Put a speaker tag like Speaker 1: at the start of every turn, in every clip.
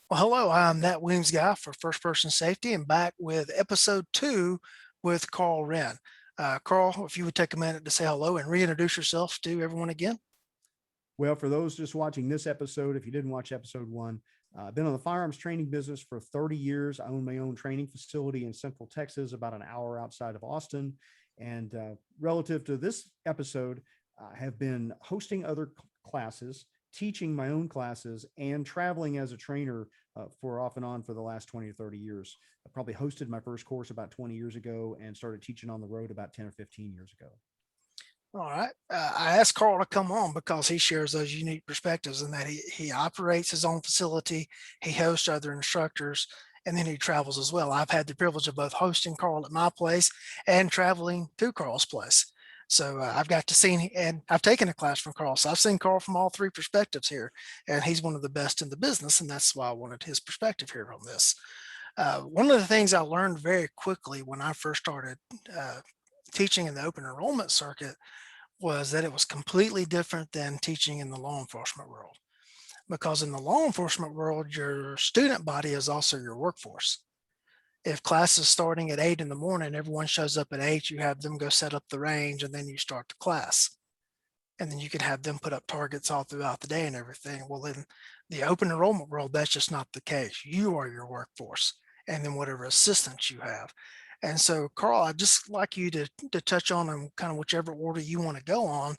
Speaker 1: Well, hello, I'm that Weems guy for First Person Safety and back with episode 2 with Karl Rehn. Karl, if you would take a minute to say hello and reintroduce yourself to everyone again.
Speaker 2: Well, for those just watching this episode, if you didn't watch episode one, I've been in the firearms training business for 30 years. I own my own training facility in Central Texas, about an hour outside of Austin. And relative to this episode, I have been hosting other classes, teaching my own classes, and traveling as a trainer for off and on for the last 20 or 30 years. I probably hosted my first course about 20 years ago and started teaching on the road about 10 or 15 years ago.
Speaker 1: All right. I asked Karl to come on because he shares those unique perspectives in that he operates his own facility, he hosts other instructors, and then he travels as well. I've had the privilege of both hosting Karl at my place and traveling to Karl's place. So I've got to see, and I've taken a class from Karl. So I've seen Karl from all three perspectives here, and he's one of the best in the business. And that's why I wanted his perspective here on this. One of the things I learned very quickly when I first started uh, teaching in the open enrollment circuit was that it was completely different than teaching in the law enforcement world. Because in the law enforcement world, your student body is also your workforce. If class is starting at 8 in the morning, everyone shows up at 8, you have them go set up the range, and then you start the class. And then you can have them put up targets all throughout the day and everything. Well, in the open enrollment world, that's just not the case. You are your workforce, and then whatever assistance you have. And so, Karl, I'd just like you to touch on in kind of whichever order you want to go on,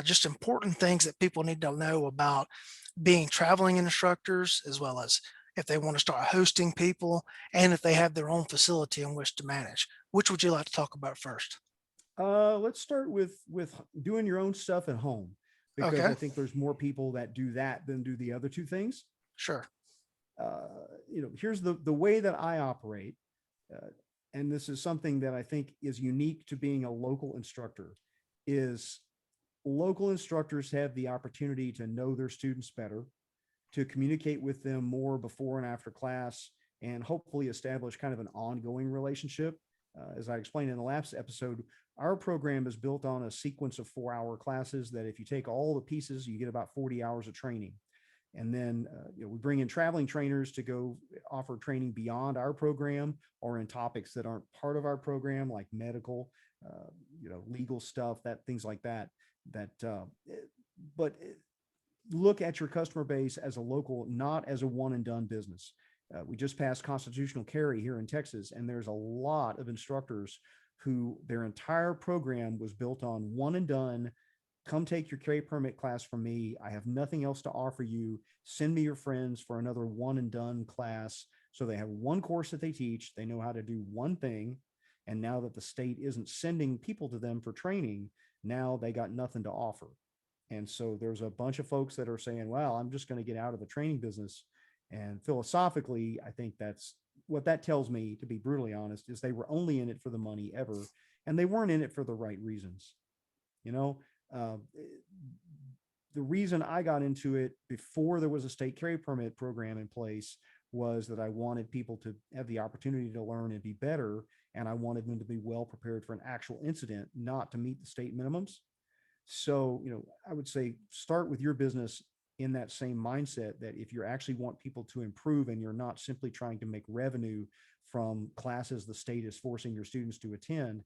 Speaker 1: just important things that people need to know about being traveling instructors, as well as if they want to start hosting people, and if they have their own facility in which to manage. Which would you like to talk about first?
Speaker 2: Let's start with doing your own stuff at home because
Speaker 1: Okay,
Speaker 2: I think there's more people that do that than do the other two things.
Speaker 1: sure.
Speaker 2: Here's the way that I operate, uh, and this is something that I think is unique to being a local instructor. Is local instructors have the opportunity to know their students better, to communicate with them more before and after class, and hopefully establish kind of an ongoing relationship. As I explained in the last episode, our program is built on a sequence of 4 hour classes that if you take all the pieces, you get about 40 hours of training. And then we bring in traveling trainers to go offer training beyond our program or in topics that aren't part of our program, like medical, legal stuff, that things like that. That, but look at your customer base as a local, not as a one and done business. We just passed constitutional carry here in Texas, and there's a lot of instructors who their entire program was built on one and done. Come take your carry permit class from me. I have nothing else to offer you. Send me your friends for another one and done class. So they have one course that they teach. They know how to do one thing. And now that the state isn't sending people to them for training, now they got nothing to offer. And so there's a bunch of folks that are saying, well, I'm just going to get out of the training business. And philosophically, I think that's what that tells me, to be brutally honest, is they were only in it for the money ever. And they weren't in it for the right reasons. You know, uh, the reason I got into it before there was a state carry permit program in place was that I wanted people to have the opportunity to learn and be better. And I wanted them to be well prepared for an actual incident, not to meet the state minimums. So, I would say start with your business in that same mindset that if you actually want people to improve and you're not simply trying to make revenue from classes the state is forcing your students to attend.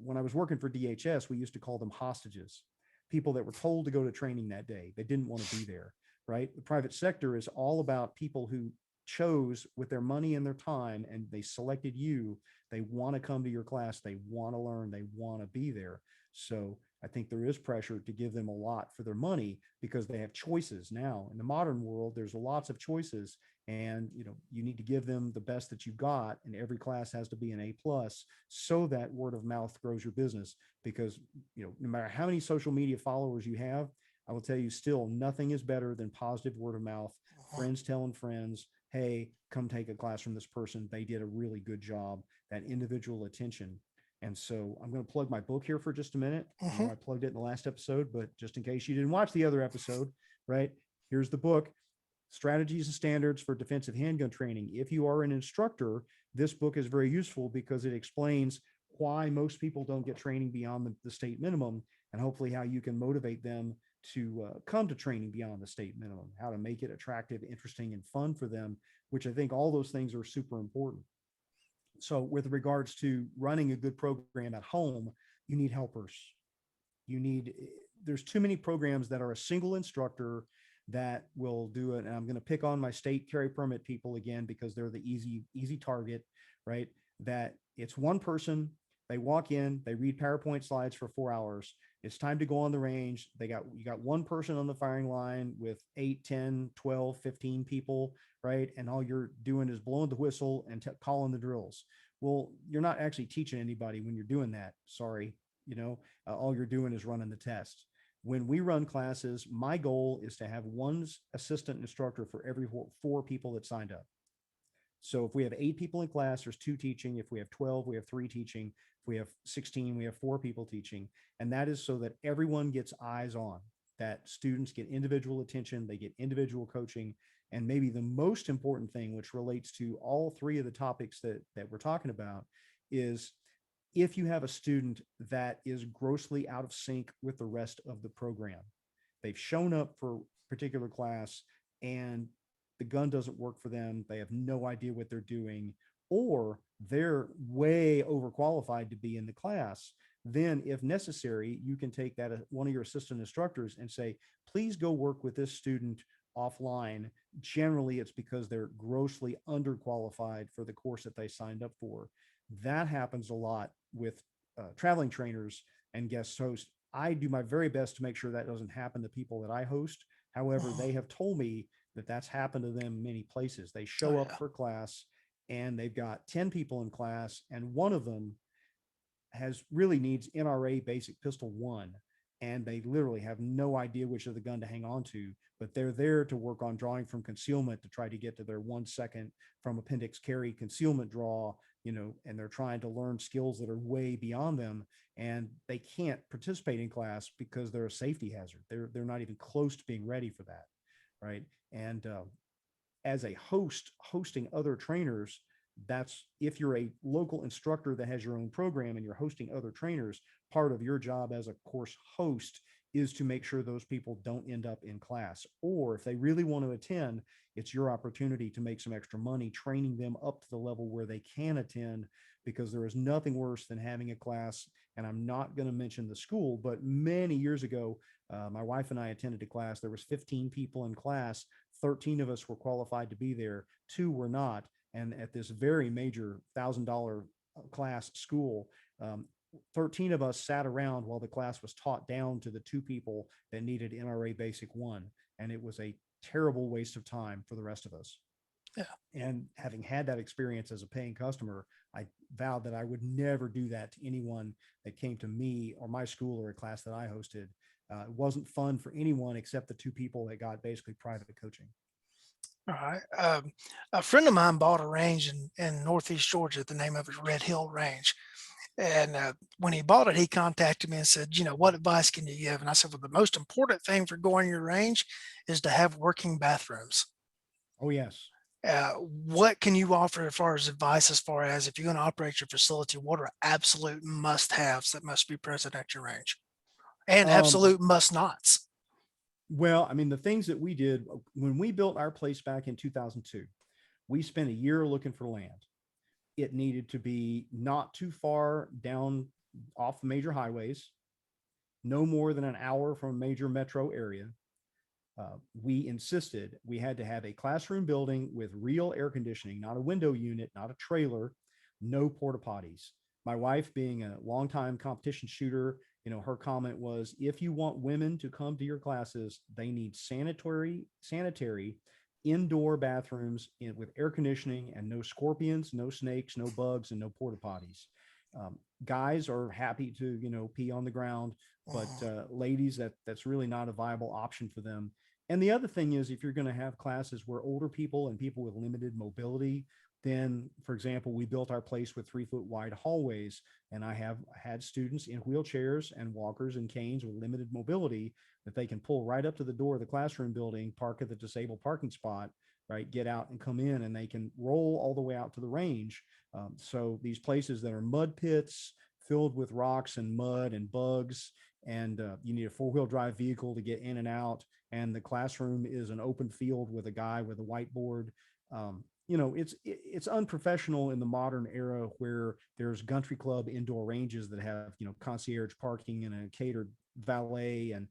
Speaker 2: When I was working for DHS, we used to call them hostages, people that were told to go to training that day. They didn't want to be there, right? The private sector is all about people who chose with their money and their time, and they selected you. They want to come to your class. They want to learn. They want to be there. So I think there is pressure to give them a lot for their money because they have choices now. In the modern world, there's lots of choices, and you need to give them the best that you've got, and every class has to be an A+ so that word of mouth grows your business. Because no matter how many social media followers you have, I will tell you still nothing is better than positive word of mouth, friends telling friends, hey, come take a class from this person, they did a really good job, that individual attention. And so I'm going to plug my book here for just a minute. I
Speaker 1: Hmm.
Speaker 2: know I plugged it in the last episode, but just in case you didn't watch the other episode, right? Here's the book, Strategies and Standards for Defensive Handgun Training. If you are an instructor, this book is very useful because it explains why most people don't get training beyond the state minimum, and hopefully how you can motivate them come to training beyond the state minimum, how to make it attractive, interesting, and fun for them, which I think all those things are super important. So with regards to running a good program at home, you need helpers. You need, there's too many programs that are a single instructor that will do it. And I'm going to pick on my state carry permit people again, because they're the easy target, right? That it's one person, they walk in, they read PowerPoint slides for 4 hours. It's time to go on the range. You got one person on the firing line with 8, 10, 12, 15 people, right? And all you're doing is blowing the whistle and calling the drills. Well, you're not actually teaching anybody when you're doing that. Sorry. All you're doing is running the test. When we run classes, my goal is to have one assistant instructor for every 4 people that signed up. So if we have 8 people in class, there's 2 teaching. If we have 12, we have 3 teaching. If we have 16, we have 4 people teaching. And that is so that everyone gets eyes on, that students get individual attention, they get individual coaching. And maybe the most important thing, which relates to all 3 of the topics that we're talking about, is if you have a student that is grossly out of sync with the rest of the program, they've shown up for a particular class and the gun doesn't work for them, they have no idea what they're doing, or they're way overqualified to be in the class, then if necessary, you can take that one of your assistant instructors and say, please go work with this student offline. Generally, it's because they're grossly underqualified for the course that they signed up for. That happens a lot with traveling trainers and guest hosts. I do my very best to make sure that doesn't happen to people that I host. However, they have told me that that's happened to them many places. They
Speaker 1: Oh,
Speaker 2: show up
Speaker 1: yeah.
Speaker 2: for class and they've got 10 people in class, and one of them really needs NRA basic pistol 1, and they literally have no idea which of the gun to hang on to, but they're there to work on drawing from concealment to try to get to their 1 second from appendix carry concealment draw, and they're trying to learn skills that are way beyond them, and they can't participate in class because they're a safety hazard. They're not even close to being ready for that, right? And as a host hosting other trainers, that's, if you're a local instructor that has your own program and you're hosting other trainers, part of your job as a course host is to make sure those people don't end up in class. Or if they really want to attend, it's your opportunity to make some extra money training them up to the level where they can attend, because there is nothing worse than having a class. And I'm not going to mention the school, but many years ago, my wife and I attended a class. There was 15 people in class. 13 of us were qualified to be there. 2 were not. And at this very major $1,000 class school, 13 of us sat around while the class was taught down to the 2 people that needed NRA Basic 1. And it was a terrible waste of time for the rest of us.
Speaker 1: Yeah.
Speaker 2: And having had that experience as a paying customer, I vowed that I would never do that to anyone that came to me or my school or a class that I hosted. It wasn't fun for anyone except the 2 people that got basically private coaching.
Speaker 1: All right. A friend of mine bought a range in Northeast Georgia. The name of it is Red Hill Range. And when he bought it, he contacted me and said, what advice can you give? And I said, well, the most important thing for going your range is to have working bathrooms.
Speaker 2: Oh, yes.
Speaker 1: What can you offer as far as advice, as far as if you're going to operate your facility, what are absolute must-haves that must be present at your range, and absolute must-nots?
Speaker 2: Well, I mean, the things that we did when we built our place back in 2002, we spent a year looking for land. It needed to be not too far down off the major highways, no more than an hour from a major metro area. We insisted we had to have a classroom building with real air conditioning, not a window unit, not a trailer, no porta potties. My wife, being a longtime competition shooter, her comment was, if you want women to come to your classes, they need sanitary indoor bathrooms with air conditioning and no scorpions, no snakes, no bugs, and no porta potties. Guys are happy to, pee on the ground, but ladies, that's really not a viable option for them. And the other thing is, if you're going to have classes where older people and people with limited mobility, then, for example, we built our place with 3-foot wide hallways, and I have had students in wheelchairs and walkers and canes with limited mobility that they can pull right up to the door of the classroom building, park at the disabled parking spot, right, get out and come in, and they can roll all the way out to the range. So these places that are mud pits filled with rocks and mud and bugs and you need a 4-wheel drive vehicle to get in and out. And the classroom is an open field with a guy with a whiteboard. It's unprofessional in the modern era where there's country club indoor ranges that have, concierge parking and a catered valet. And,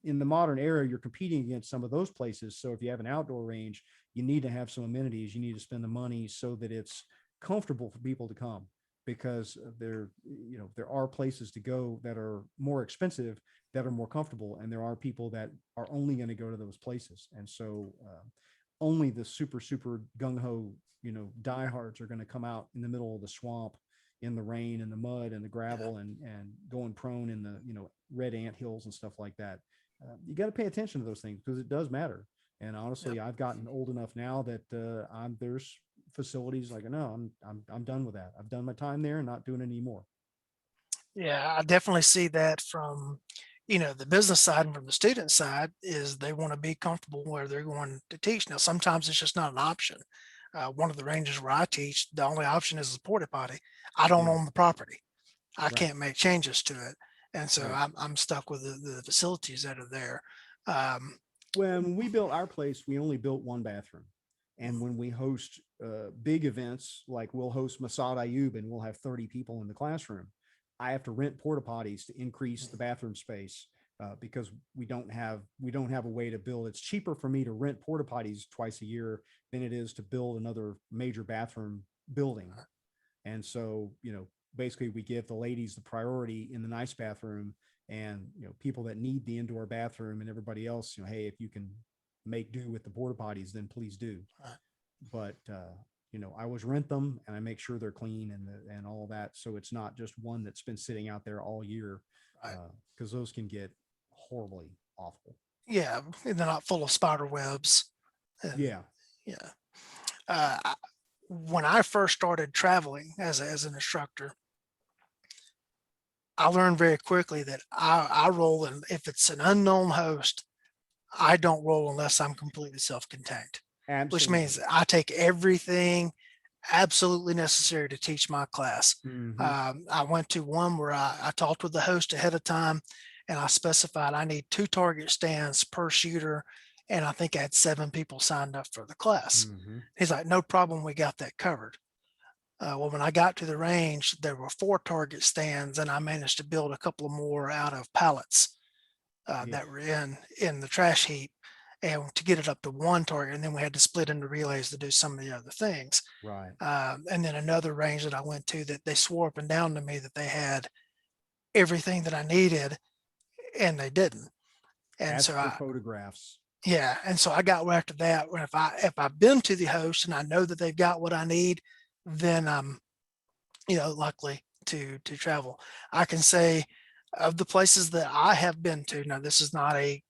Speaker 2: in the modern era, you're competing against some of those places. So if you have an outdoor range, you need to have some amenities. You need to spend the money so that it's comfortable for people to come, because there are places to go that are more expensive, that are more comfortable. And there are people that are only going to go to those places. And so, only the super gung-ho, diehards are going to come out in the middle of the swamp, in the rain and the mud and the gravel, and going prone in the, red ant hills and stuff like that. You got to pay attention to those things because it does matter. And honestly, I've gotten old enough now that there's facilities like, no, I'm done with that. I've done my time there and not doing it anymore.
Speaker 1: Yeah, I definitely see that from, the business side, and from the student side is they want to be comfortable where they're going to teach. Now, sometimes it's just not an option. One of the ranges where I teach, the only option is a porta potty. I don't
Speaker 2: Yeah.
Speaker 1: own the property. I
Speaker 2: Right.
Speaker 1: can't make changes to it. And so
Speaker 2: Right.
Speaker 1: I'm stuck with the facilities that are there. Um,
Speaker 2: When we built our place, we only built one bathroom. And when we host big events, like we'll host Masad Ayub and we'll have 30 people in the classroom, I have to rent porta potties to increase the bathroom space, because we don't have a way to build. It's cheaper for me to rent porta potties twice a year than it is to build another major bathroom building. And so, basically we give the ladies the priority in the nice bathroom, and, people that need the indoor bathroom, and everybody else, hey, if you can make do with the porta potties, then please do. But, I always rent them and I make sure they're clean and all that. So it's not just one that's been sitting out there all year,
Speaker 1: Right.
Speaker 2: because those can get horribly awful.
Speaker 1: yeah, and they're not full of spider webs. And
Speaker 2: Yeah.
Speaker 1: yeah. When I first started traveling as an instructor, I learned very quickly that I roll, and if it's an unknown host, I don't roll unless I'm completely self-contained, which means
Speaker 2: Absolutely.
Speaker 1: I take everything absolutely necessary to teach my class.
Speaker 2: Mm-hmm.
Speaker 1: I went to one where I talked with the host ahead of time, and I specified I need 2 target stands per shooter. And I think I had 7 people signed up for the class.
Speaker 2: Mm-hmm.
Speaker 1: He's like, no problem, we got that covered. Well, when I got to the range, there were 4 target stands, and I managed to build a couple of more out of pallets
Speaker 2: Yeah.
Speaker 1: that were in the trash heap, and to get it up to 1 target. And then we had to split into relays to do some of the other things.
Speaker 2: Right.
Speaker 1: And then another range that I went to, that they swore up and down to me that they had everything that I needed, and they didn't. And
Speaker 2: Ask
Speaker 1: so
Speaker 2: for photographs.
Speaker 1: yeah, and so I got after that. When if I've been to the host and I know that they've got what I need, then I'm, luckily to travel. I can say, of the places that I have been to, now this is not a,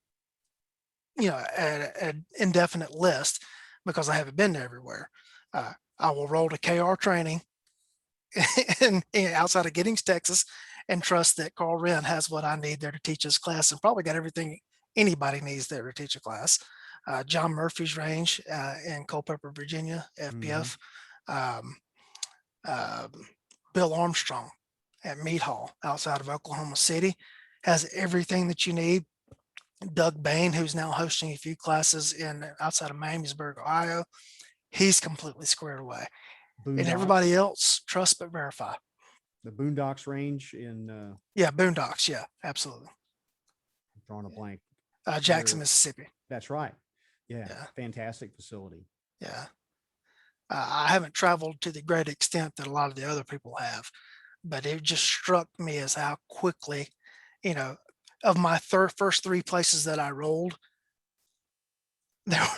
Speaker 1: an indefinite list, because I haven't been to everywhere. I will roll to KR training outside of Giddings, Texas, and trust that Karl Rehn has what I need there to teach his class, and probably got everything anybody needs there to teach a class. John Murphy's range in Culpeper, Virginia,
Speaker 2: Mm-hmm.
Speaker 1: FPF. Um, um, Bill Armstrong at Meat Hall outside of Oklahoma City has everything that you need. Doug Bain, who's now hosting a few classes in outside of Miamisburg, Ohio, he's completely squared away. And everybody
Speaker 2: Boondocks.
Speaker 1: else, trust but verify.
Speaker 2: The Boondocks range in
Speaker 1: Yeah, Boondocks. Yeah, absolutely.
Speaker 2: drawing a blank.
Speaker 1: Jackson,
Speaker 2: Where
Speaker 1: Mississippi.
Speaker 2: That's right. Yeah,
Speaker 1: Yeah,
Speaker 2: fantastic facility.
Speaker 1: yeah. I haven't traveled to the great extent that a lot of the other people have, but it just struck me as how quickly, you know, of my first 3 places that I rolled,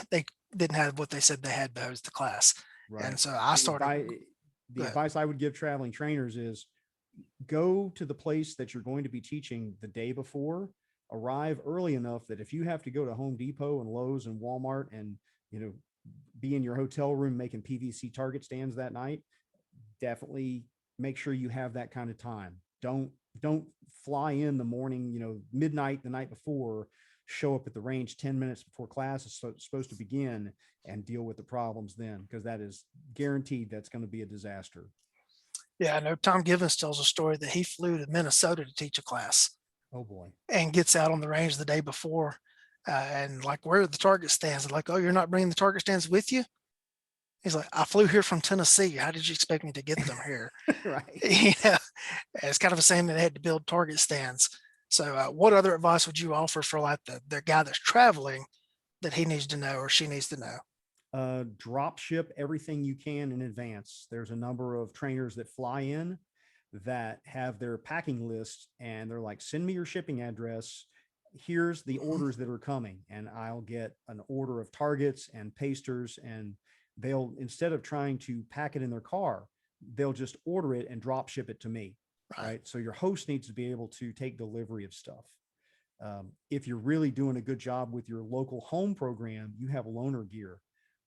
Speaker 1: they didn't have what they said they had to host the class.
Speaker 2: Right.
Speaker 1: And so I
Speaker 2: The
Speaker 1: started,
Speaker 2: advice the
Speaker 1: go ahead.
Speaker 2: advice I would give traveling trainers is go to the place that you're going to be teaching the day before. Arrive early enough that if you have to go to Home Depot and Lowe's and Walmart and, you know, be in your hotel room making PVC target stands that night, definitely make sure you have that kind of time. Don't fly in the morning, midnight the night before, show up at the range 10 minutes before class is supposed to begin and deal with the problems then, because that is guaranteed that's going to be a disaster.
Speaker 1: Yeah, I know Tom Givens tells a story that he flew to Minnesota to teach a class
Speaker 2: Oh boy.
Speaker 1: and gets out on the range the day before, and like, where are the target stands? They're like, oh, you're not bringing the target stands with you? He's like, I flew here from Tennessee. How did you expect me to get them here?
Speaker 2: Right.
Speaker 1: You know, it's kind of a shame that they had to build target stands. So, what other advice would you offer for like the guy that's traveling that he needs to know or she needs to know?
Speaker 2: Drop ship everything you can in advance. There's a number of trainers that fly in that have their packing list and they're like, send me your shipping address. Here's the
Speaker 1: Mhm.
Speaker 2: orders that are coming. And I'll get an order of targets and pasters. And they'll, instead of trying to pack it in their car, they'll just order it and drop ship it to me.
Speaker 1: Right.
Speaker 2: Right. So your host needs to be able to take delivery of stuff. If you're really doing a good job with your local home program, you have loaner gear,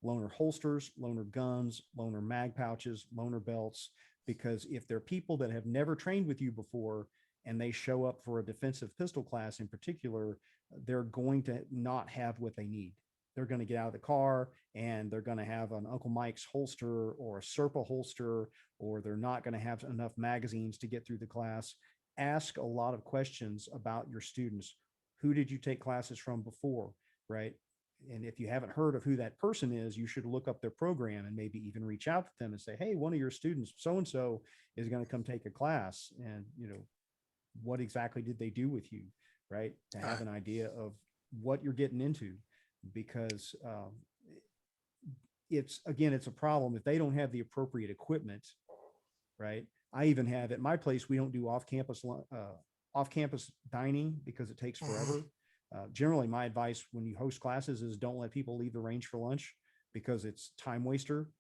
Speaker 2: loaner holsters, loaner guns, loaner mag pouches, loaner belts. Because if they're people that have never trained with you before and they show up for a defensive pistol class in particular, they're going to not have what they need. They're going to get out of the car and they're going to have an Uncle Mike's holster or a Serpa holster, or they're not going to have enough magazines to get through the class. Ask a lot of questions about your students. Who did you take classes from before, right? And if you haven't heard of who that person is, you should look up their program and maybe even reach out to them and say, hey, one of your students, so and so, is going to come take a class. And, what exactly did they do with you, right? To have
Speaker 1: Right.
Speaker 2: an idea of what you're getting into. Because it's a problem if they don't have the appropriate equipment, right? I even have at my place, we don't do off campus dining because it takes
Speaker 1: Mhm.
Speaker 2: forever. Generally, my advice when you host classes is don't let people leave the range for lunch because it's time waster.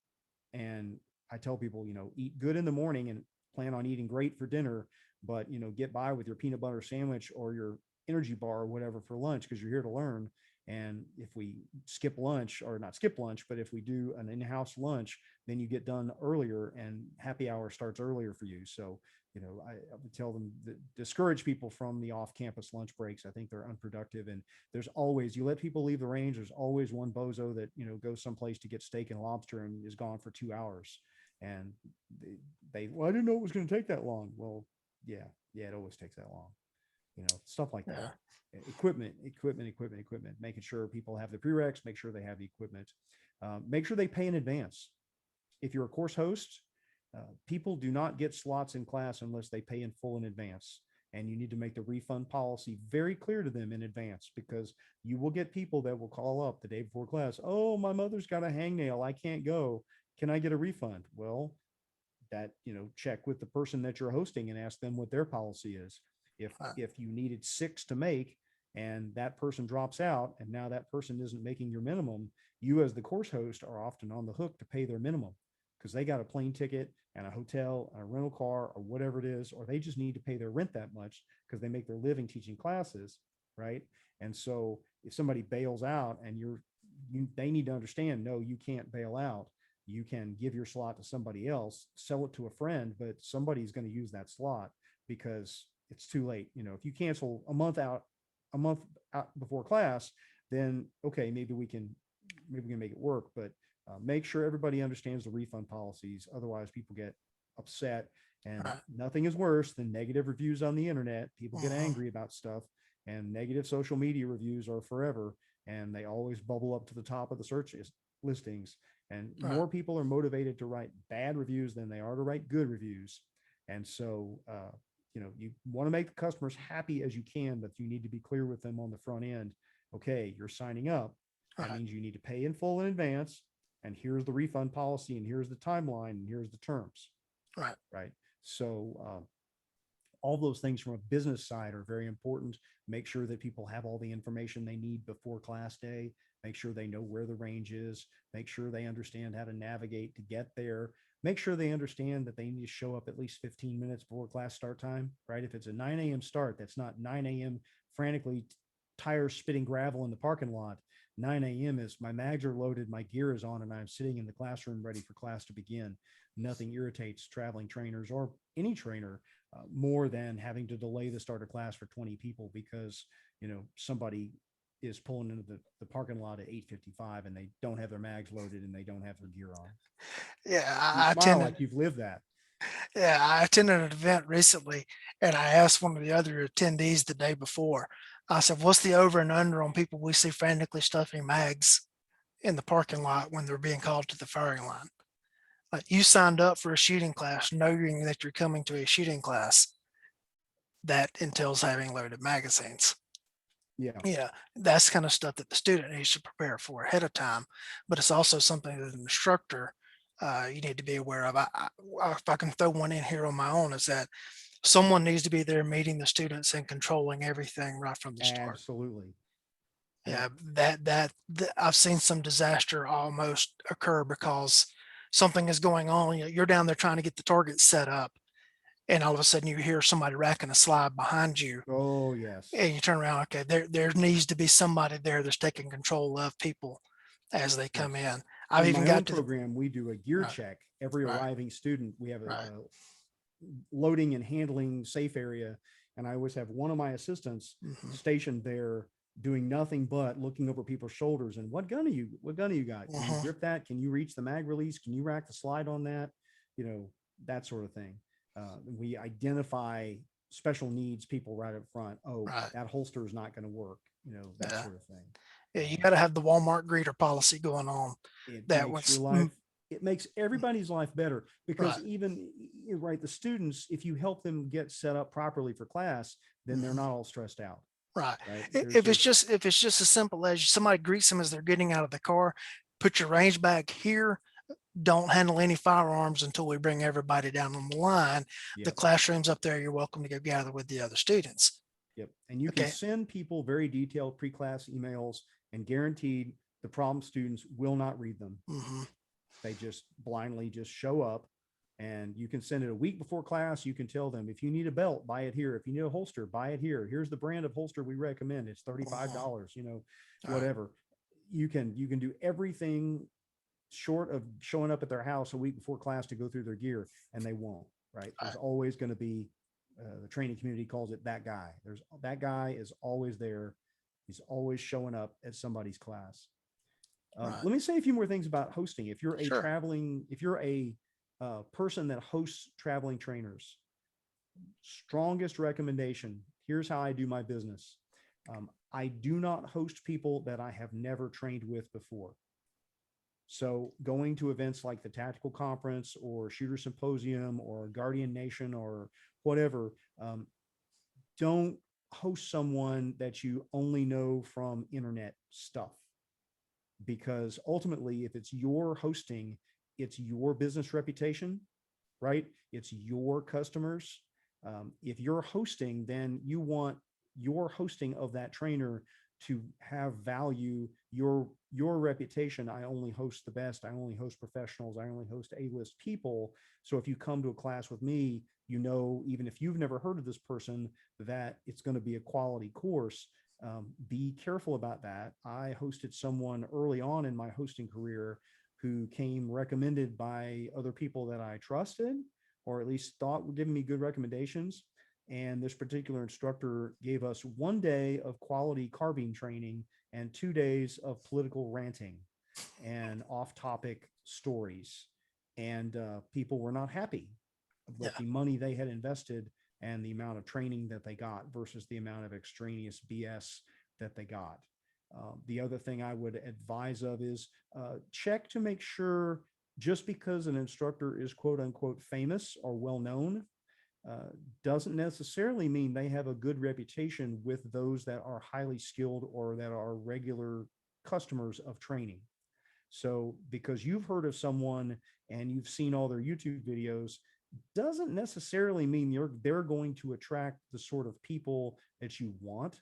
Speaker 2: And I tell people, eat good in the morning and plan on eating great for dinner, but get by with your peanut butter sandwich or your energy bar or whatever for lunch because you're here to learn. And if we skip lunch, or not skip lunch, but if we do an in-house lunch, then you get done earlier and happy hour starts earlier for you. So, I would tell them that discourage people from the off-campus lunch breaks. I think they're unproductive. And there's always, you let people leave the range, there's always one bozo that, goes someplace to get steak and lobster and is gone for 2 hours. And well, I didn't know it was going to take that long. Well, yeah, it always takes that long, stuff like that.
Speaker 1: Yeah.
Speaker 2: Equipment, making sure people have the prereqs, make sure they have the equipment, make sure they pay in advance. If you're a course host, people do not get slots in class unless they pay in full in advance. And you need to make the refund policy very clear to them in advance, because you will get people that will call up the day before class. Oh, my mother's got a hangnail. I can't go. Can I get a refund? Well, check with the person that you're hosting and ask them what their policy is. if
Speaker 1: Right.
Speaker 2: if you needed 6 to make and that person drops out and now that person isn't making your minimum, you as the course host are often on the hook to pay their minimum because they got a plane ticket and a hotel and a rental car or whatever it is, or they just need to pay their rent that much because they make their living teaching classes, right? And so if somebody bails out and they need to understand, no, you can't bail out. You can give your slot to somebody else, sell it to a friend, but somebody's going to use that slot because it's too late. If you cancel a month out before class, then okay, maybe we can make it work. But make sure everybody understands the refund policies. Otherwise, people get upset, and
Speaker 1: Right.
Speaker 2: nothing is worse than negative reviews on the internet. People get
Speaker 1: Mhm.
Speaker 2: angry about stuff, and negative social media reviews are forever, and they always bubble up to the top of the search listings. And
Speaker 1: Right.
Speaker 2: more people are motivated to write bad reviews than they are to write good reviews. And so, you want to make the customers happy as you can, but you need to be clear with them on the front end. Okay, you're signing up. That
Speaker 1: Right.
Speaker 2: means you need to pay in full in advance. And here's the refund policy, and here's the timeline, and here's the terms.
Speaker 1: Right.
Speaker 2: Right. So, all those things from a business side are very important. Make sure that people have all the information they need before class day. Make sure they know where the range is. Make sure they understand how to navigate to get there. Make sure they understand that they need to show up at least 15 minutes before class start time, right? If it's a 9 a.m. start, that's not 9 a.m. frantically tires spitting gravel in the parking lot. 9 a.m. is my mags are loaded, my gear is on, and I'm sitting in the classroom ready for class to begin. Nothing irritates traveling trainers or any trainer more than having to delay the start of class for 20 people because somebody is pulling into the parking lot at 8:55 and they don't have their mags loaded and they don't have their gear on.
Speaker 1: Yeah.
Speaker 2: You
Speaker 1: I tend
Speaker 2: smile
Speaker 1: to
Speaker 2: like you've lived that.
Speaker 1: Yeah, I attended an event recently and I asked one of the other attendees the day before, I said, what's the over and under on people we see frantically stuffing mags in the parking lot when they're being called to the firing line? Like, you signed up for a shooting class knowing that you're coming to a shooting class that entails having loaded magazines.
Speaker 2: Yeah,
Speaker 1: Yeah, that's kind of stuff that the student needs to prepare for ahead of time, but it's also something that an instructor, you need to be aware of. If I can throw one in here on my own, is that someone needs to be there meeting the students and controlling everything right from the start.
Speaker 2: absolutely. Yeah.
Speaker 1: Yeah, I've seen some disaster almost occur because something is going on. You're down there trying to get the target set up, and all of a sudden you hear somebody racking a slide behind you,
Speaker 2: Oh, yes.
Speaker 1: and you turn around. Okay, there needs to be somebody there that's taking control of people as they come
Speaker 2: Yes.
Speaker 1: in. I've
Speaker 2: In
Speaker 1: even
Speaker 2: my own
Speaker 1: got to the
Speaker 2: program, we do a gear
Speaker 1: right,
Speaker 2: check every
Speaker 1: right,
Speaker 2: arriving student. We have
Speaker 1: right.
Speaker 2: a loading and handling safe area. And I always have one of my assistants
Speaker 1: Hmm.
Speaker 2: stationed there doing nothing but looking over people's shoulders. And what gun are you got? Can you
Speaker 1: Hmm.
Speaker 2: grip that? Can you reach the mag release? Can you rack the slide on that? You know, that sort of thing. We identify special needs people right up front. Oh,
Speaker 1: Right.
Speaker 2: that holster is not going to work. That
Speaker 1: Yeah.
Speaker 2: sort of thing.
Speaker 1: Yeah. You
Speaker 2: Um,
Speaker 1: got to have the Walmart greeter policy going on.
Speaker 2: it
Speaker 1: That
Speaker 2: makes your
Speaker 1: once,
Speaker 2: life it makes everybody's life better because
Speaker 1: right.
Speaker 2: even right, the students, if you help them get set up properly for class, then they're
Speaker 1: Mhm.
Speaker 2: not all stressed out,
Speaker 1: Right.
Speaker 2: right?
Speaker 1: If it's just as simple as somebody greets them as they're getting out of the car, put your range bag here. Don't handle any firearms until we bring everybody down on the line. The
Speaker 2: Yep.
Speaker 1: classroom's up there. You're welcome to go gather with the other students.
Speaker 2: Yep. And you can
Speaker 1: Okay.
Speaker 2: send people very detailed pre-class emails, and guaranteed the problem students will not read them.
Speaker 1: Hmm.
Speaker 2: They just blindly just show up, and you can send it a week before class. You can tell them, if you need a belt, buy it here. If you need a holster, buy it here. Here's the brand of holster we recommend. It's
Speaker 1: Hmm.
Speaker 2: $35,
Speaker 1: All right.
Speaker 2: whatever. You can do everything short of showing up at their house a week before class to go through their gear, and they won't. Right?
Speaker 1: All
Speaker 2: There's
Speaker 1: right.
Speaker 2: always going to be the training community calls it that guy. There's that guy is always there. He's always showing up at somebody's class.
Speaker 1: Right.
Speaker 2: Let me say a few more things about hosting.
Speaker 1: Sure.
Speaker 2: If you're a person that hosts traveling trainers, strongest recommendation. Here's how I do my business. I do not host people that I have never trained with before. So going to events like the Tactical Conference or Shooter Symposium or Guardian Nation or whatever, don't host someone that you only know from internet stuff, because ultimately, if it's your hosting, it's your business reputation, right? It's your customers. If you're hosting, then you want your hosting of that trainer to have value. Your reputation. I only host the best. I only host professionals. I only host A-list people. So if you come to a class with me, even if you've never heard of this person, that it's going to be a quality course. Be careful about that. I hosted someone early on in my hosting career who came recommended by other people that I trusted, or at least thought were giving me good recommendations. And this particular instructor gave us 1 day of quality carbine training and 2 days of political ranting and off topic stories. And people were not happy with
Speaker 1: Yeah.
Speaker 2: the money they had invested and the amount of training that they got versus the amount of extraneous BS that they got. The other thing I would advise of is check to make sure, just because an instructor is quote unquote famous or well known, uh, doesn't necessarily mean they have a good reputation with those that are highly skilled or that are regular customers of training. So because you've heard of someone and you've seen all their YouTube videos, doesn't necessarily mean they're going to attract the sort of people that you want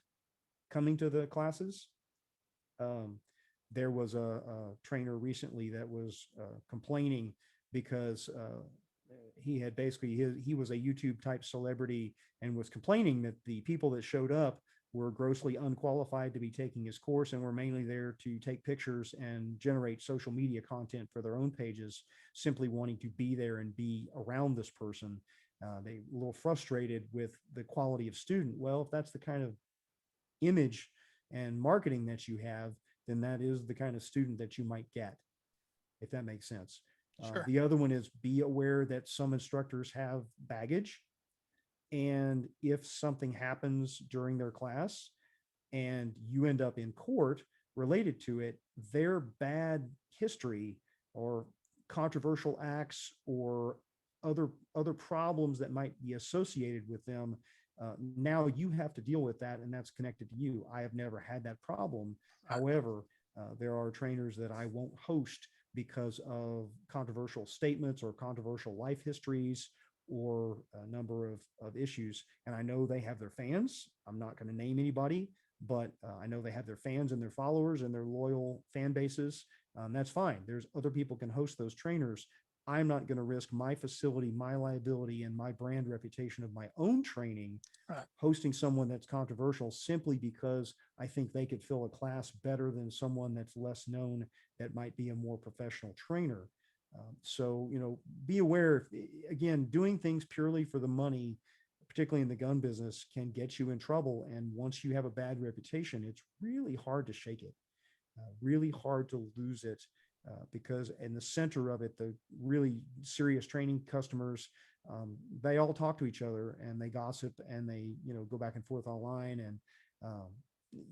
Speaker 2: coming to the classes. Um, there was a trainer recently that was complaining because he had basically he was a YouTube type celebrity and was complaining that the people that showed up were grossly unqualified to be taking his course and were mainly there to take pictures and generate social media content for their own pages, simply wanting to be there and be around this person. They were a little frustrated with the quality of student. Well, if that's the kind of image and marketing that you have, then that is the kind of student that you might get, if that makes sense.
Speaker 1: Sure.
Speaker 2: The other one is be aware that some instructors have baggage. And if something happens during their class and you end up in court related to it, their bad history or controversial acts or other problems that might be associated with them, now you have to deal with that, and that's connected to you. I have never had that problem.
Speaker 1: Right.
Speaker 2: However, there are trainers that I won't host because of controversial statements or controversial life histories or a number of issues. And I know they have their fans. I'm not going to name anybody, but I know they have their fans and their followers and their loyal fan bases. That's fine. There's other people can host those trainers. I'm not going to risk my facility, my liability, and my brand reputation of my own training
Speaker 1: Right.
Speaker 2: hosting someone that's controversial simply because I think they could fill a class better than someone that's less known that might be a more professional trainer. So, be aware, again, doing things purely for the money, particularly in the gun business, can get you in trouble. And once you have a bad reputation, it's really hard to shake it, really hard to lose it. Because in the center of it, the really serious training customers, they all talk to each other and they gossip and they, go back and forth online. And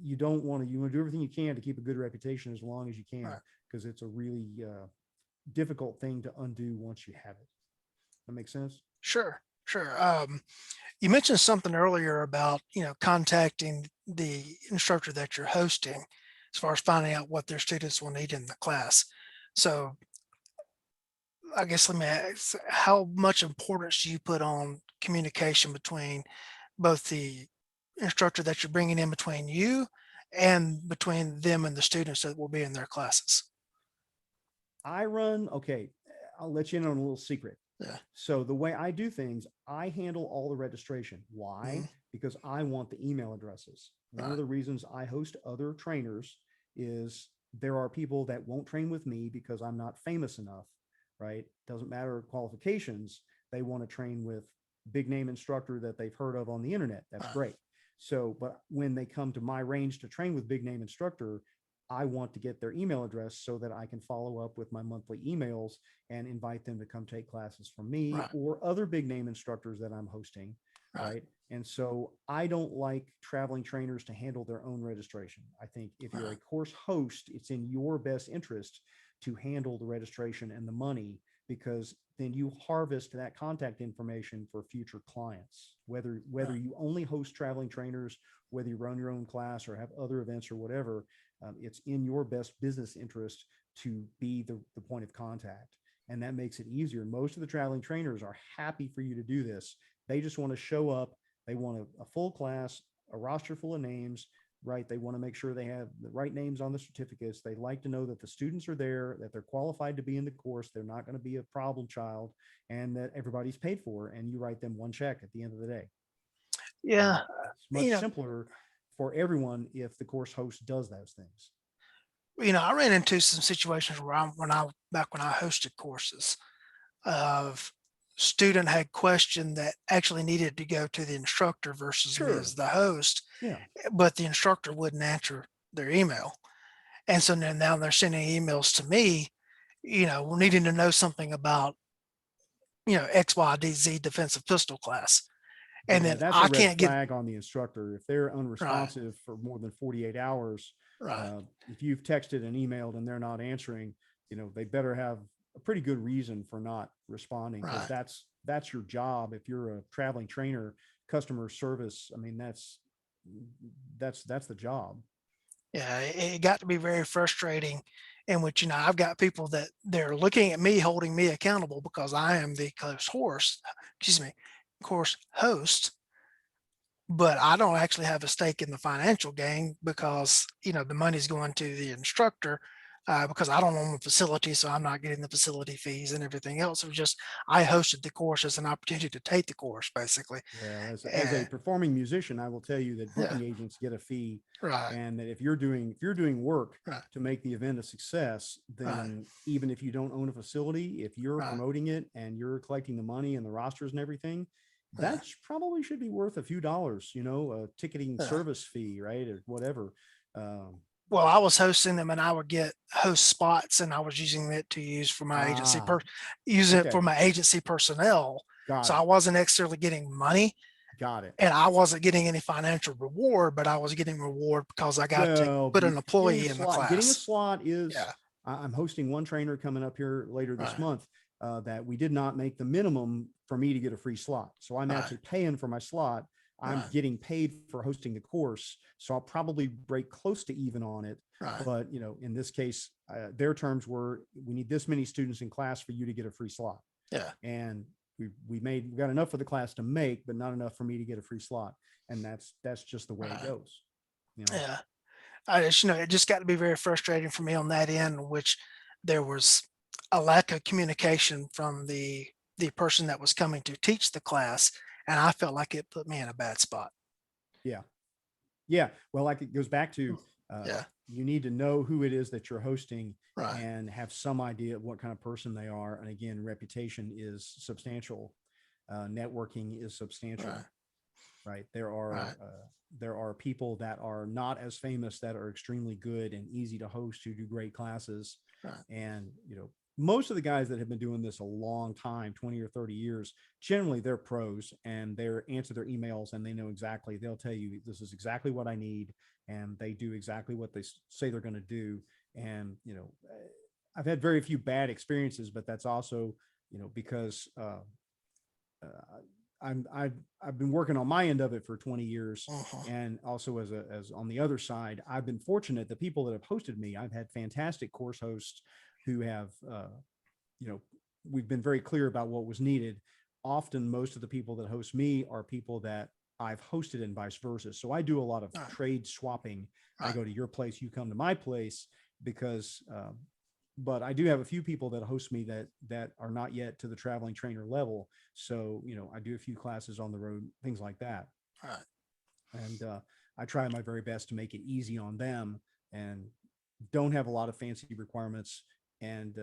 Speaker 2: you want to do everything you can to keep a good reputation as long as you can,
Speaker 1: Right.
Speaker 2: because it's a really difficult thing to undo once you have it. That makes sense?
Speaker 1: Sure. Sure. You mentioned something earlier about, contacting the instructor that you're hosting as far as finding out what their students will need in the class. So I guess let me ask, how much importance do you put on communication between both the instructor that you're bringing in between you and between them and the students that will be in their classes?
Speaker 2: Okay, I'll let you in on a little secret.
Speaker 1: Yeah.
Speaker 2: So the way I do things, I handle all the registration. Why?
Speaker 1: Mhm.
Speaker 2: Because I want the email addresses. One of
Speaker 1: Right.
Speaker 2: the reasons I host other trainers is there are people that won't train with me because I'm not famous enough, right? Doesn't matter qualifications. They want to train with big name instructor that they've heard of on the internet. That's
Speaker 1: Right.
Speaker 2: great. So, but when they come to my range to train with big name instructor, I want to get their email address so that I can follow up with my monthly emails and invite them to come take classes from me
Speaker 1: Right.
Speaker 2: or other big name instructors that I'm hosting.
Speaker 1: Right.
Speaker 2: Right. And so I don't like traveling trainers to handle their own registration. I think if you're a
Speaker 1: Right.
Speaker 2: course host, it's in your best interest to handle the registration and the money, because then you harvest that contact information for future clients, whether
Speaker 1: Right.
Speaker 2: you only host traveling trainers, whether you run your own class or have other events or whatever. It's in your best business interest to be the point of contact. And that makes it easier. Most of the traveling trainers are happy for you to do this. They just want to show up. They want a full class, a roster full of names, right? They want to make sure they have the right names on the certificates. They like to know that the students are there, that they're qualified to be in the course. They're not going to be a problem child, and that everybody's paid for. And you write them one check at the end of the day.
Speaker 1: Yeah.
Speaker 2: It's
Speaker 1: You
Speaker 2: much
Speaker 1: know,
Speaker 2: simpler for everyone if the course host does those things.
Speaker 1: I ran into some situations where back when I hosted courses of student had question that actually needed to go to the instructor versus me
Speaker 2: Sure.
Speaker 1: as the host,
Speaker 2: Yeah.
Speaker 1: but the instructor wouldn't answer their email. And so now they're sending emails to me, needing to know something about, XYDZ defensive pistol class. And
Speaker 2: Yeah,
Speaker 1: then
Speaker 2: that's a
Speaker 1: I
Speaker 2: red
Speaker 1: can't get
Speaker 2: flag on the instructor. If they're
Speaker 1: right,
Speaker 2: unresponsive for more than 48 hours,
Speaker 1: right,
Speaker 2: if you've texted and emailed and they're not answering, they better have a pretty good reason for not responding, because
Speaker 1: right.
Speaker 2: that's your job. If you're a traveling trainer, customer service, I mean, that's the job.
Speaker 1: Yeah, it got to be very frustrating in which, I've got people that they're looking at me holding me accountable because I am the course host, but I don't actually have a stake in the financial gain because, the money's going to the instructor, because I don't own the facility, so I'm not getting the facility fees and everything else. It was just I hosted the course as an opportunity to take the course, basically.
Speaker 2: Well, as a
Speaker 1: And
Speaker 2: performing musician, I will tell you that
Speaker 1: yeah,
Speaker 2: booking agents get a fee,
Speaker 1: right,
Speaker 2: and that if you're doing work
Speaker 1: right,
Speaker 2: to make the event a success,
Speaker 1: right,
Speaker 2: then even if you don't own a facility, if you're
Speaker 1: right,
Speaker 2: promoting it and you're collecting the money and the rosters and everything,
Speaker 1: yeah,
Speaker 2: probably should be worth a few dollars, a ticketing
Speaker 1: yeah.
Speaker 2: service fee, right, or whatever. Um,
Speaker 1: Well, I was hosting them and I would get host spots and I was using it to use for my
Speaker 2: Ah,
Speaker 1: using it
Speaker 2: okay.
Speaker 1: for my agency personnel.
Speaker 2: Got
Speaker 1: So I
Speaker 2: it.
Speaker 1: wasn't necessarily getting money
Speaker 2: Got it.
Speaker 1: and I wasn't getting any financial reward, but I was getting reward because I got to
Speaker 2: Well,
Speaker 1: put an
Speaker 2: getting a
Speaker 1: employee in the
Speaker 2: slot, getting a
Speaker 1: class.
Speaker 2: slot is,
Speaker 1: Yeah.
Speaker 2: I'm hosting one trainer coming up here later this
Speaker 1: Right.
Speaker 2: month that we did not make the minimum for me to get a free slot. So I'm
Speaker 1: Right.
Speaker 2: actually paying for my slot. I'm
Speaker 1: Right.
Speaker 2: getting paid for hosting the course. So I'll probably break close to even on it.
Speaker 1: Right.
Speaker 2: But, you know, in this case, their terms were, we need this many students in class for you to get a free slot.
Speaker 1: Yeah.
Speaker 2: And we got enough for the class to make, but not enough for me to get a free slot. And that's just the way it
Speaker 1: Right.
Speaker 2: goes, you know?
Speaker 1: Yeah. I just, it just got to be very frustrating for me on that end, which there was a lack of communication from the person that was coming to teach the class, and I felt like it put me in a bad spot.
Speaker 2: Yeah. Yeah. Well, like it goes back to
Speaker 1: Yeah.
Speaker 2: you need to know who it is that you're hosting
Speaker 1: Right.
Speaker 2: and have some idea of what kind of person they are. And again, reputation is substantial. Networking is substantial,
Speaker 1: Right.
Speaker 2: right?
Speaker 1: Right.
Speaker 2: There are people that are not as famous that are extremely good and easy to host who do great classes.
Speaker 1: Right.
Speaker 2: And, you know, most of the guys that have been doing this a long time, 20 or 30 years, generally they're pros and they're answer their emails and they know exactly, they'll tell you, this is exactly what I need. And they do exactly what they say they're going to do. And, you know, I've had very few bad experiences, but that's also, you know, because uh, I've been working on my end of it for 20 years.
Speaker 1: Mhm.
Speaker 2: And also as on the other side, I've been fortunate. The people that have hosted me, I've had fantastic course hosts who have, you know, we've been very clear about what was needed. Often most of the people that host me are people that I've hosted and vice versa. So I do a lot of
Speaker 1: Right.
Speaker 2: trade swapping. I
Speaker 1: Right.
Speaker 2: go to your place, you come to my place because, but I do have a few people that host me that are not yet to the traveling trainer level. So, you know, I do a few classes on the road, things like that.
Speaker 1: Right.
Speaker 2: And I try my very best to make it easy on them and don't have a lot of fancy requirements. And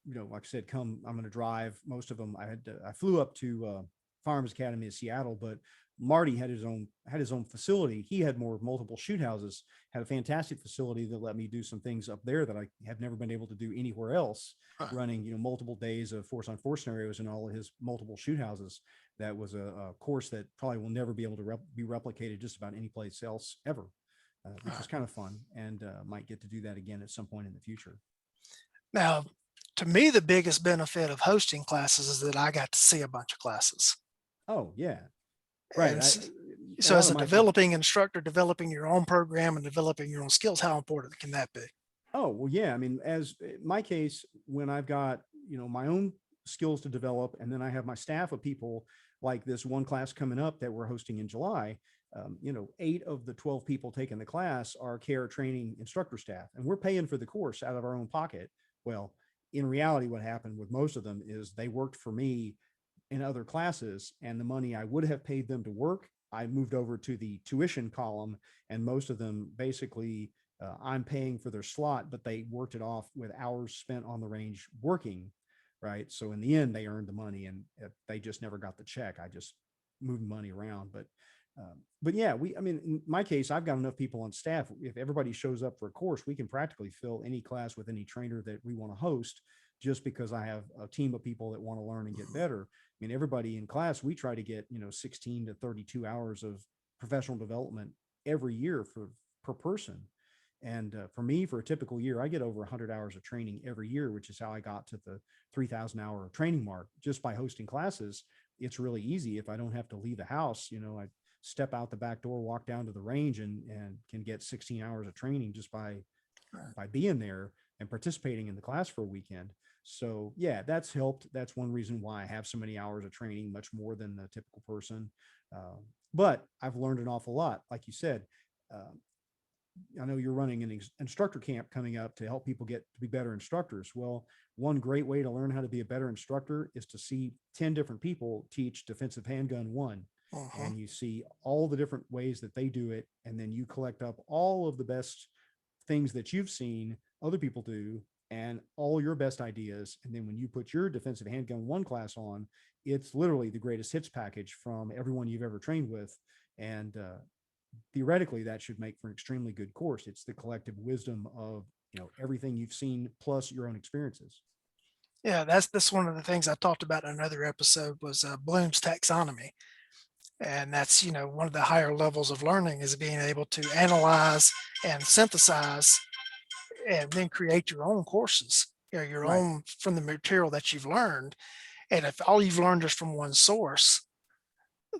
Speaker 2: you know, like I said, I'm going to drive. Most of them, I flew up to Firearms Academy in Seattle, but Marty had his own facility. He had more multiple shoot houses, had a fantastic facility that let me do some things up there that I have never been able to do anywhere else.
Speaker 1: Right.
Speaker 2: Running, you know, multiple days of force on force scenarios in all of his multiple shoot houses. That was a course that probably will never be able to be replicated just about any place else ever, which was
Speaker 1: Right.
Speaker 2: kind of fun and might get to do that again at some point in the future.
Speaker 1: Now, to me, the biggest benefit of hosting classes is that I got to see a bunch of classes.
Speaker 2: Oh yeah, right.
Speaker 1: And
Speaker 2: A
Speaker 1: so
Speaker 2: lot
Speaker 1: as
Speaker 2: of
Speaker 1: a
Speaker 2: my time.
Speaker 1: developing instructor, developing your own program and developing your own skills, how important can that be?
Speaker 2: Oh well, yeah. I mean, as my case, when I've got, you know, my own skills to develop, and then I have my staff of people like this one class coming up that we're hosting in July. You know, 8 of the 12 people taking the class are care training instructor staff, and we're paying for the course out of our own pocket. Well, in reality, what happened with most of them is they worked for me in other classes, and the money I would have paid them to work, I moved over to the tuition column, and most of them basically I'm paying for their slot, but they worked it off with hours spent on the range working, right? So in the end, they earned the money, and they just never got the check. I just moved money around, but yeah, I mean, in my case, I've got enough people on staff. If everybody shows up for a course, we can practically fill any class with any trainer that we want to host, just because I have a team of people that want to learn and get better. I mean, everybody in class, we try to get, you know, 16 to 32 hours of professional development every year for per person. And for me, for a typical year, I get over 100 hours of training every year, which is how I got to the 3,000 hour training mark just by hosting classes. It's really easy if I don't have to leave the house. You know, I step out the back door, walk down to the range, and can get 16 hours of training just
Speaker 1: Right.
Speaker 2: by being there and participating in the class for a weekend. So yeah, that's helped. That's one reason why I have so many hours of training, much more than the typical person. Uh, but I've learned an awful lot. Like you said, uh, I know you're running an instructor camp coming up to help people get to be better instructors. Well, one great way to learn how to be a better instructor is to see 10 different people teach defensive handgun one.
Speaker 1: Uh-huh.
Speaker 2: And you see all the different ways that they do it. And then you collect up all of the best things that you've seen other people do and all your best ideas. And then when you put your defensive handgun one class on, it's literally the greatest hits package from everyone you've ever trained with. And theoretically that should make for an extremely good course. It's the collective wisdom of, everything you've seen plus your own experiences.
Speaker 1: Yeah, that's one of the things I talked about in another episode was Bloom's taxonomy. And that's, one of the higher levels of learning is being able to analyze and synthesize and then create your own courses, your
Speaker 2: Right.
Speaker 1: own from the material that you've learned. And if all you've learned is from one source,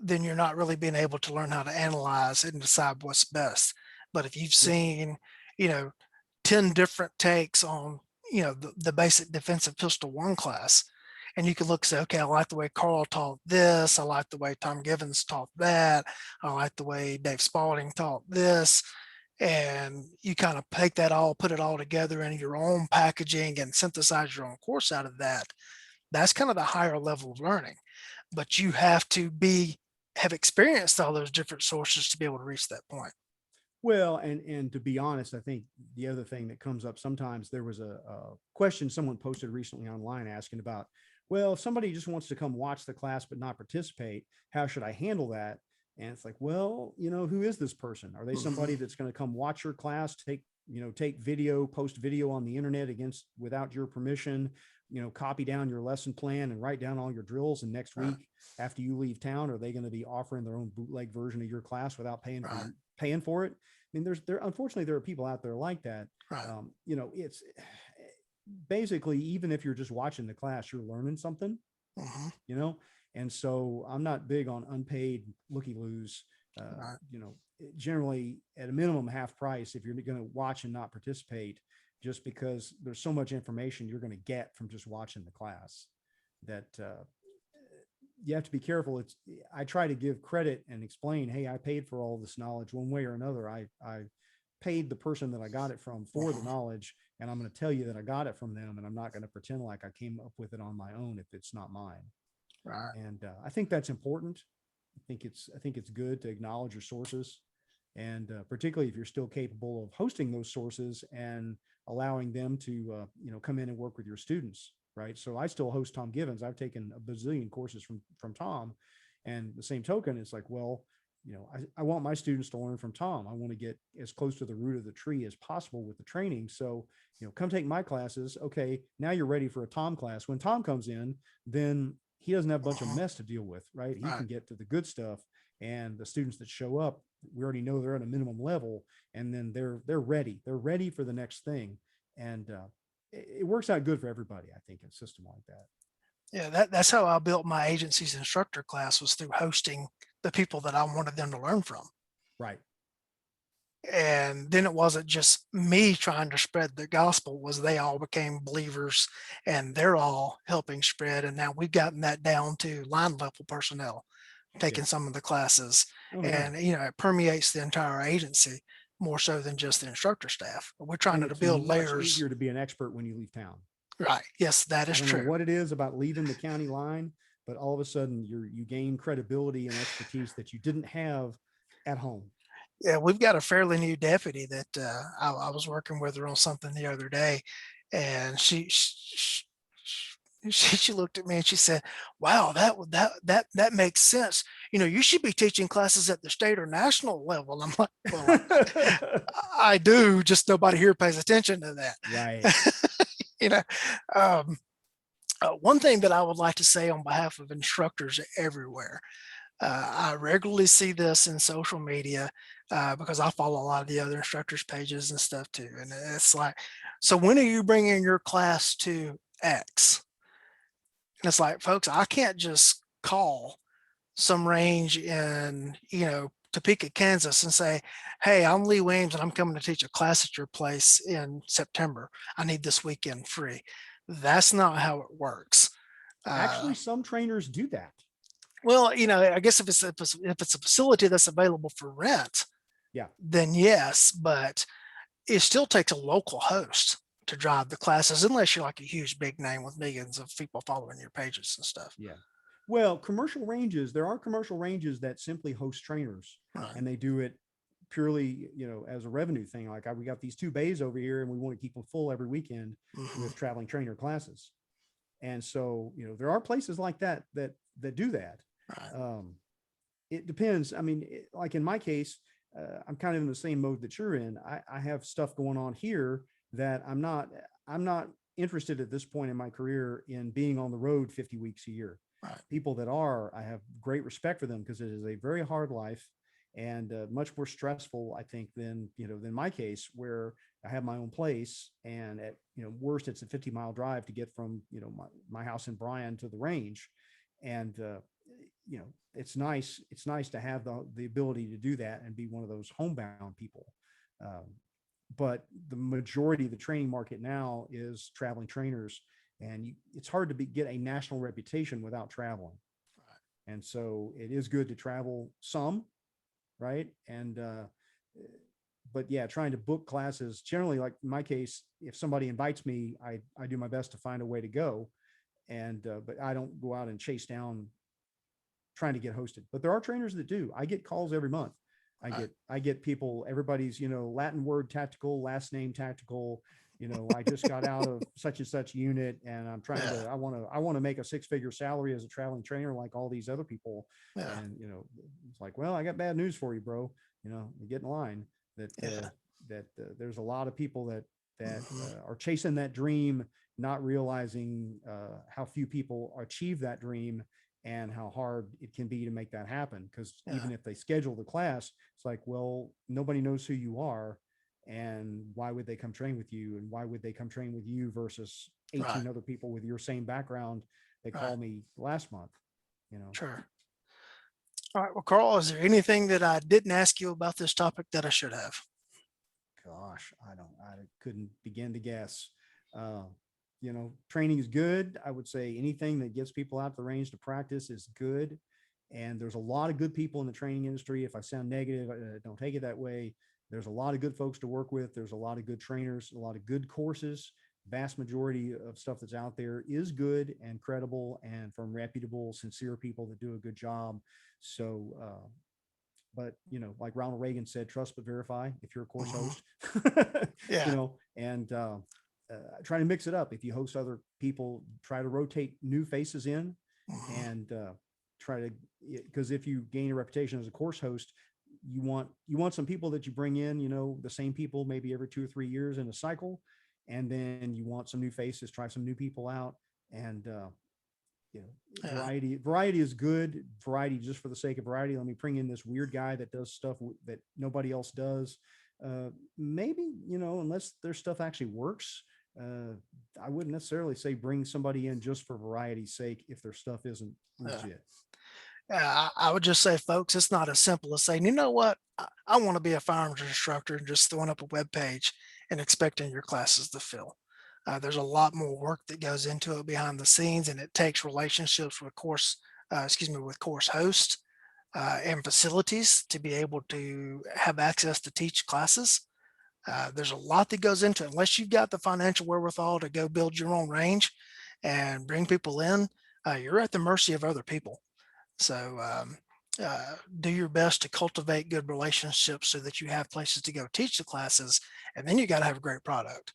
Speaker 1: then you're not really being able to learn how to analyze and decide what's best. But if you've
Speaker 2: Yep.
Speaker 1: seen, you know, 10 different takes on, the basic defensive pistol one class, and you can look and say, okay, I like the way Karl taught this. I like the way Tom Givens taught that. I like the way Dave Spalding taught this. And you kind of take that all, put it all together in your own packaging and synthesize your own course out of that. That's kind of the higher level of learning. But you have to have experienced all those different sources to be able to reach that point.
Speaker 2: Well, and to be honest, I think the other thing that comes up sometimes, there was a question someone posted recently online asking about, well, if somebody just wants to come watch the class but not participate, how should I handle that? And it's like, well, who is this person? Are they somebody that's going to come watch your class, take video, post video on the internet without your permission, copy down your lesson plan and write down all your drills? And next week after you leave town, are they going to be offering their own bootleg version of your class without paying for it? I mean, unfortunately, there are people out there like that.
Speaker 1: Right.
Speaker 2: It's basically, even if you're just watching the class, you're learning something, and so I'm not big on unpaid looky-loos, generally at a minimum half price if you're going to watch and not participate, just because there's so much information you're going to get from just watching the class that you have to be careful. I try to give credit and explain, hey, I paid for all this knowledge one way or another. I paid the person that I got it from for the knowledge, and I'm going to tell you that I got it from them, and I'm not going to pretend like I came up with it on my own if it's not mine.
Speaker 1: Right.
Speaker 2: And I think that's important. I think it's good to acknowledge your sources, and particularly if you're still capable of hosting those sources and allowing them to come in and work with your students. Right. So I still host Tom Givens. I've taken a bazillion courses from Tom, and the same token, it's like, well, I want my students to learn from Tom. I want to get as close to the root of the tree as possible with the training. So, come take my classes. Okay, now you're ready for a Tom class. When Tom comes in, then he doesn't have a bunch of mess to deal with, right? He can get to the good stuff, and the students that show up, we already know they're at a minimum level, and then they're ready. They're ready for the next thing, and it works out good for everybody, I think, in a system like that.
Speaker 1: Yeah, that's how I built my agency's instructor class, was through hosting the people that I wanted them to learn from.
Speaker 2: Right.
Speaker 1: And then it wasn't just me trying to spread the gospel, was they all became believers and they're all helping spread. And now we've gotten that down to line level personnel taking some of the classes. And it permeates the entire agency more so than just the instructor staff. We're trying to build layers.
Speaker 2: It's easier to be an expert when you leave town.
Speaker 1: Right. Yes, that is true.
Speaker 2: I don't know what it is about leaving the county line, but all of a sudden you gain credibility and expertise that you didn't have at home.
Speaker 1: Yeah, we've got a fairly new deputy that I was working with her on something the other day, and she looked at me and she said, "Wow, that makes sense. You should be teaching classes at the state or national level." I'm like, "Well, I do, just nobody here pays attention to that."
Speaker 2: Right.
Speaker 1: One thing that I would like to say on behalf of instructors everywhere, I regularly see this in social media because I follow a lot of the other instructors' pages and stuff too. And it's like, so when are you bringing your class to X? And it's like, folks, I can't just call some range in, Topeka, Kansas and say, "Hey, I'm Lee Weems and I'm coming to teach a class at your place in September. I need this weekend free." That's not how it works.
Speaker 2: Actually, some trainers do that.
Speaker 1: Well, I guess if it's a facility that's available for rent, then yes, but it still takes a local host to drive the classes, unless you're like a huge big name with millions of people following your pages and stuff.
Speaker 2: Yeah. Well, there are commercial ranges that simply host trainers, and they do it purely, as a revenue thing. Like we got these 2 bays over here and we want to keep them full every weekend with traveling trainer classes. And so, there are places like that do that. It depends. I mean, like in my case, I'm kind of in the same mode that you're in. I have stuff going on here that I'm not interested at this point in my career in being on the road 50 weeks a year.
Speaker 1: Right.
Speaker 2: People that are, I have great respect for them because it is a very hard life and much more stressful, I think, than my case, where I have my own place and at, worst, it's a 50-mile drive to get from, my house in Bryan to the range. And, it's nice. It's nice to have the ability to do that and be one of those homebound people. But the majority of the training market now is traveling trainers, and it's hard to get a national reputation without traveling. Right. And so it is good to travel some, right? And but yeah, trying to book classes generally, like in my case, if somebody invites me, I do my best to find a way to go, and but I don't go out and chase down trying to get hosted. But there are trainers that do. I get calls every month. I get people, everybody's, Latin word tactical, last name tactical. I just got out of such and such unit and I'm trying to, I want to make a 6-figure salary as a traveling trainer like all these other people.
Speaker 1: Yeah.
Speaker 2: And, it's like, well, I got bad news for you, bro. Get in line that, there's a lot of people that are chasing that dream, not realizing how few people achieve that dream and how hard it can be to make that happen. Because even if they schedule the class, it's like, well, nobody knows who you are. And why would they come train with you? And why would they come train with you versus 18 other people with your same background? They called me last month,
Speaker 1: Sure. All right. Well, Carl, is there anything that I didn't ask you about this topic that I should have?
Speaker 2: Gosh, I couldn't begin to guess. Training is good. I would say anything that gets people out to the range to practice is good. And there's a lot of good people in the training industry. If I sound negative, don't take it that way. There's a lot of good folks to work with. There's a lot of good trainers, a lot of good courses. Vast majority of stuff that's out there is good and credible and from reputable, sincere people that do a good job. So, but like Ronald Reagan said, trust but verify if you're a course host. And try to mix it up. If you host other people, try to rotate new faces in and try to, because if you gain a reputation as a course host, you want some people that you bring in, the same people maybe every 2 or 3 years in a cycle. And then you want some new faces, try some new people out. And variety is good. Variety just for the sake of variety. Let me bring in this weird guy that does stuff that nobody else does. Maybe, unless their stuff actually works, I wouldn't necessarily say bring somebody in just for variety's sake if their stuff isn't legit.
Speaker 1: I would just say, folks, it's not as simple as saying, you know what, I want to be a firearms instructor and just throwing up a web page and expecting your classes to fill. There's a lot more work that goes into it behind the scenes, and it takes relationships with with course hosts and facilities to be able to have access to teach classes. There's a lot that goes into it. Unless you've got the financial wherewithal to go build your own range and bring people in, you're at the mercy of other people. So do your best to cultivate good relationships so that you have places to go teach the classes, and then you got to have a great product.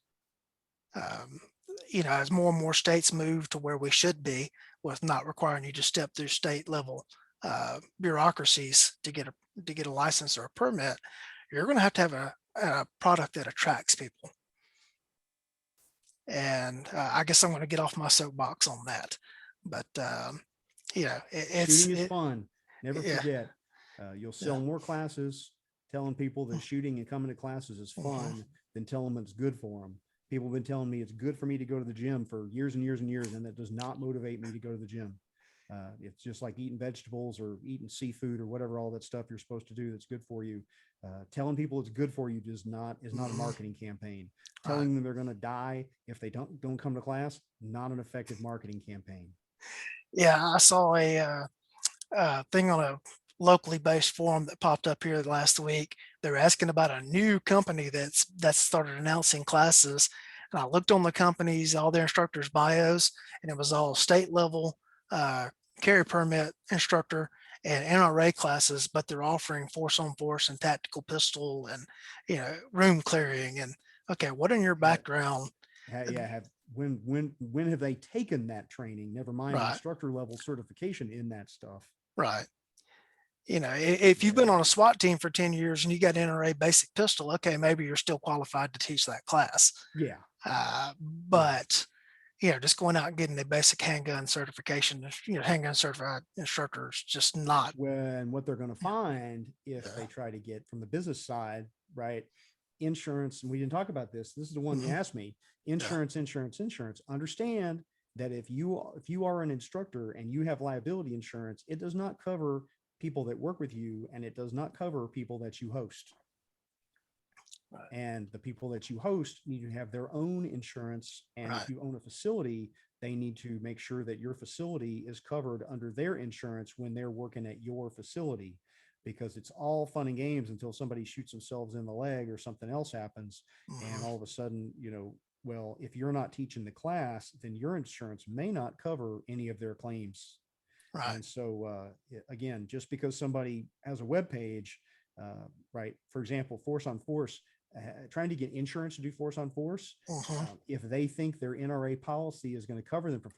Speaker 1: As more and more states move to where we should be with not requiring you to step through state level bureaucracies to get a license or a permit, you're going to have a product that attracts people. And I guess I'm going to get off my soapbox on that. But
Speaker 2: shooting is fun. Never forget. You'll sell more classes telling people that shooting and coming to classes is fun than telling them it's good for them. People have been telling me it's good for me to go to the gym for years and years and years, and that does not motivate me to go to the gym. It's just like eating vegetables or eating seafood or whatever, all that stuff you're supposed to do that's good for you. Telling people it's good for you is not a marketing campaign. Telling them they're going to die if they don't come to class, not an effective marketing campaign.
Speaker 1: Yeah, I saw a thing on a locally based forum that popped up here last week. They were asking about a new company that's started announcing classes. And I looked on the companies, all their instructors' bios, and it was all state level carry permit instructor and NRA classes, but they're offering force on force and tactical pistol and room clearing. And okay, what in your background?
Speaker 2: When have they taken that training? Never mind instructor level certification in that stuff.
Speaker 1: Right. If you've been on a SWAT team for 10 years and you got NRA basic pistol, okay, maybe you're still qualified to teach that class.
Speaker 2: Yeah.
Speaker 1: But just going out and getting a basic handgun certification, handgun certified instructor is just not.
Speaker 2: When what they're going to find if
Speaker 1: Yeah.
Speaker 2: they try to get from the business side, right? Insurance, and we didn't talk about this. This is the one you asked me. Insurance. Understand that if you are an instructor and you have liability insurance, it does not cover people that work with you, and it does not cover people that you host.
Speaker 1: Right.
Speaker 2: And the people that you host need to have their own insurance. And
Speaker 1: Right.
Speaker 2: if you own a facility, they need to make sure that your facility is covered under their insurance when they're working at your facility, because it's all fun and games until somebody shoots themselves in the leg or something else happens. And all of a sudden, well, if you're not teaching the class, then your insurance may not cover any of their claims.
Speaker 1: Right.
Speaker 2: And so, again, just because somebody has a web page, right? For example, Force on Force, trying to get insurance to do Force on Force, if they think their NRA policy is going to cover them for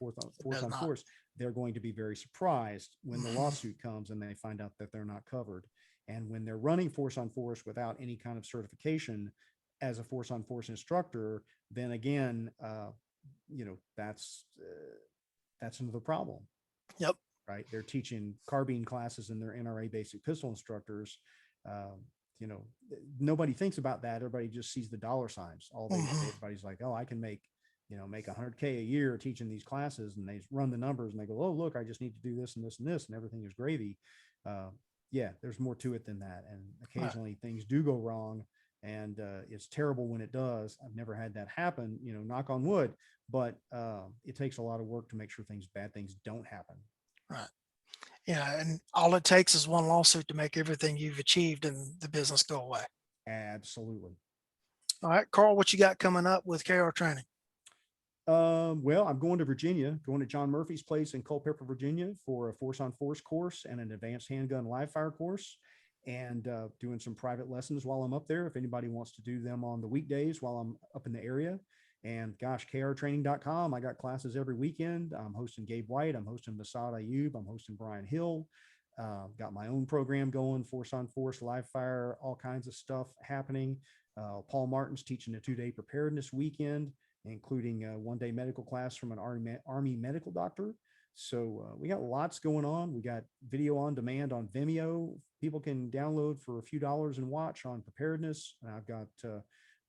Speaker 2: Force on Force, they're going to be very surprised when the lawsuit comes and they find out that they're not covered. And when they're running Force on Force without any kind of certification as a Force on Force instructor, then again, that's another problem.
Speaker 1: Yep.
Speaker 2: Right. They're teaching carbine classes and they're NRA basic pistol instructors. Nobody thinks about that. Everybody just sees the dollar signs. Everybody's like, oh, I can make $100K a year teaching these classes, and they run the numbers and they go, oh, look, I just need to do this and this and this, and everything is gravy. Yeah, there's more to it than that. And occasionally things do go wrong, and it's terrible when it does. I've never had that happen, knock on wood, but it takes a lot of work to make sure bad things don't happen.
Speaker 1: Right. Yeah. And all it takes is one lawsuit to make everything you've achieved in the business go away.
Speaker 2: Absolutely.
Speaker 1: All right, Karl, what you got coming up with KR training?
Speaker 2: Well, I'm going to Virginia, going to John Murphy's place in Culpeper, Virginia for a Force on Force course and an advanced handgun live fire course, and doing some private lessons while I'm up there. If anybody wants to do them on the weekdays while I'm up in the area. And gosh, krtraining.com. I got classes every weekend. I'm hosting Gabe White. I'm hosting Masad Ayub. I'm hosting Brian Hill. Got my own program going, Force on Force, live fire, all kinds of stuff happening. Paul Martin's teaching a 2-day preparedness weekend, including a 1-day medical class from an Army medical doctor. So we got lots going on. We got video on demand on Vimeo. People can download for a few dollars and watch on preparedness. And I've got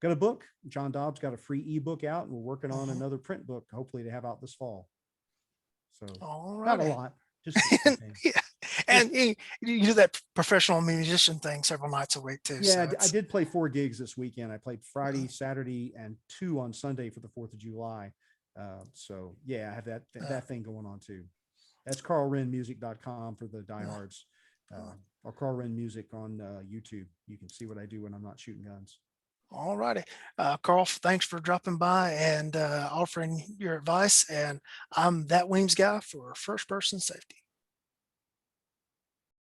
Speaker 2: a book. John Dobbs got a free ebook out, and we're working on another print book, hopefully to have out this fall. So not a lot, just
Speaker 1: yeah. And you do that professional musician thing several nights a week too.
Speaker 2: Yeah, so I did play 4 gigs this weekend. I played Friday, Saturday, and 2 on Sunday for the 4th of July. So yeah, I have that thing going on too. That's karlrehnmusic.com for the diehards, or Karl Rehn Music on YouTube. You can see what I do when I'm not shooting guns.
Speaker 1: All righty. Karl, thanks for dropping by and offering your advice. And I'm that Weems guy for First Person Safety.